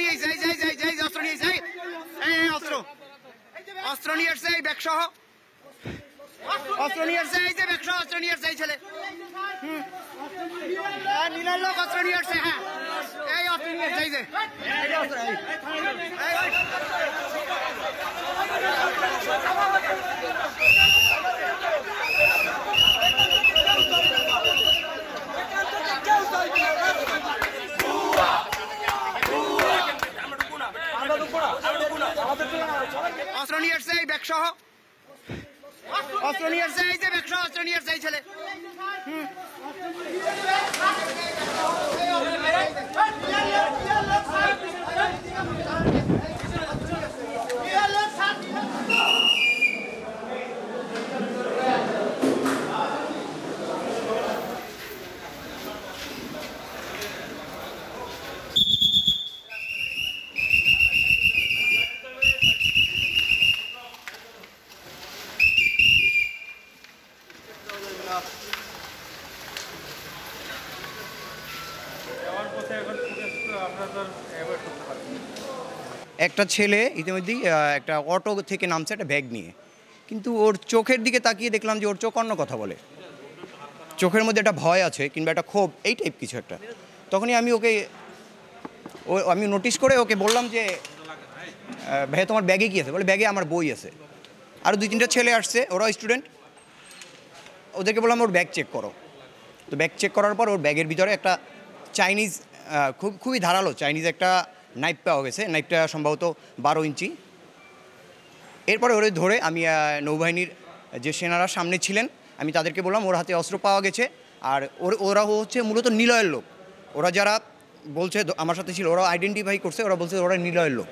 নিয়ে এসে অস্ত্র নিয়ে এসে অস্ত্র নিয়ে এসছে এই ব্যাগ সহ অস্ত্র নিয়ে এসছে এই যে ব্যাগ সহ অস্ত্র নিয়ে এসছে এই ছেলে নীলের লোক অস্ত্র নিয়ে এসছে হ্যাঁ এই অস্ত্র নিয়ে এসছে এই যে অস্ত্র নিয়ে এসছে এই ব্যাগ সহ অস্ত্র নিয়ে এসছে এই যে ব্যাগ সহ অস্ত্র নিয়ে এসছে এই ছেলে একটা ছেলে ইতিমধ্যেই একটা অটো থেকে নামছে একটা ব্যাগ নিয়ে, কিন্তু ওর চোখের দিকে তাকিয়ে দেখলাম যে ওর চোখ অন্য কথা বলে, চোখের মধ্যে একটা ভয় আছে কিংবা একটা ক্ষোভ এই টাইপ কিছু একটা। তখনই আমি নোটিশ করে ওকে বললাম যে ভাইয়া তোমার ব্যাগে কী আছে? বলে ব্যাগে আমার বই আছে। আরও 2-3টা ছেলে আসছে, ওরাও স্টুডেন্ট, ওদেরকে বললাম ওর ব্যাগ চেক করো। তো ব্যাগ চেক করার পর ওর ব্যাগের ভিতরে একটা চাইনিজ খুবই ধারালো চাইনিজ একটা নাইফ পাওয়া গেছে, নাইফটা সম্ভবত 12 ইঞ্চি। এরপরে ওরে ধরে আমি নৌবাহিনীর যে সেনারা সামনে ছিলেন আমি তাদেরকে বললাম ওর হাতে অস্ত্র পাওয়া গেছে, আর ওরা হচ্ছে মূলত নিলয়ের লোক। ওরা যারা বলছে আমার সাথে ছিল ওরা আইডেন্টিফাই করছে, ওরা বলছে ওরা নিলয়ের লোক।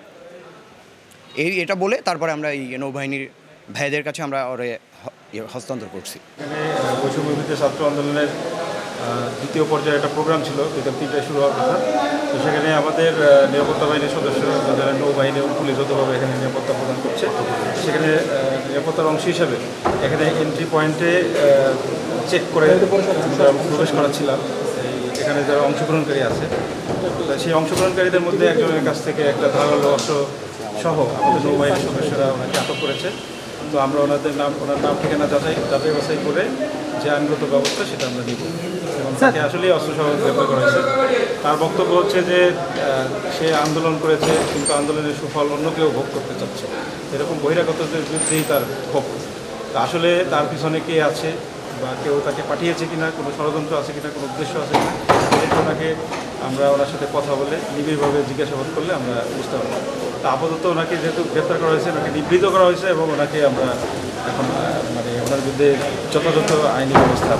এটা বলে তারপরে আমরা এই নৌবাহিনীর ভাইদের কাছে আমরা ওরে হস্তান্তর করছি। এখানে বৈষম্যবিরোধী ছাত্র আন্দোলনের দ্বিতীয় পর্যায়ে একটা প্রোগ্রাম ছিল, বিকেল 3টায় শুরু হওয়ার কথা। তো সেখানে আমাদের নিরাপত্তা বাহিনীর সদস্যরা, যারা নৌবাহিনী ও পুলিশ যৌথভাবে এখানে নিরাপত্তা প্রদান করছে, সেখানে নিরাপত্তার অংশ হিসাবে এখানে এন্ট্রি পয়েন্টে চেক করে প্রবেশ করাচ্ছিলাম। এখানে যারা অংশগ্রহণকারী আছে সেই অংশগ্রহণকারীদের মধ্যে একজনের কাছ থেকে একটা ধারালো অস্ত্র সহ আমাদের নৌবাহিনীর সদস্যরা ওনাকে আটক করেছে। তো আমরা ওনার নাম ঠিকানা যাচাই বাছাই করে যে আইনগত ব্যবস্থা সেটা আমরা নিব এবং তাকে আসলেই অস্ত্রসহ গ্রেপ্তার করা হয়েছে। তার বক্তব্য হচ্ছে যে সে আন্দোলন করেছে কিন্তু আন্দোলনের সুফল অন্য কেউ ভোগ করতে চাচ্ছে, এরকম বহিরাগতদের বিরুদ্ধেই তার ক্ষোভ। তা আসলে তার পিছনে কে আছে বা কেউ তাকে পাঠিয়েছে কিনা, কোনো ষড়যন্ত্র আছে কিনা, কোনো উদ্দেশ্য আছে কিনা, এটা ওনাকে আমরা ওনার সাথে কথা বলে নিবিড়ভাবে জিজ্ঞাসাবাদ করলে আমরা বুঝতে পারবো। তা আপাতত ওনাকে যেহেতু গ্রেপ্তার করা হয়েছে, ওনাকে নিবৃত্ত করা হয়েছে এবং ওনাকে আমরা এখন ওনার বিরুদ্ধে যথাযথ আইনি ব্যবস্থা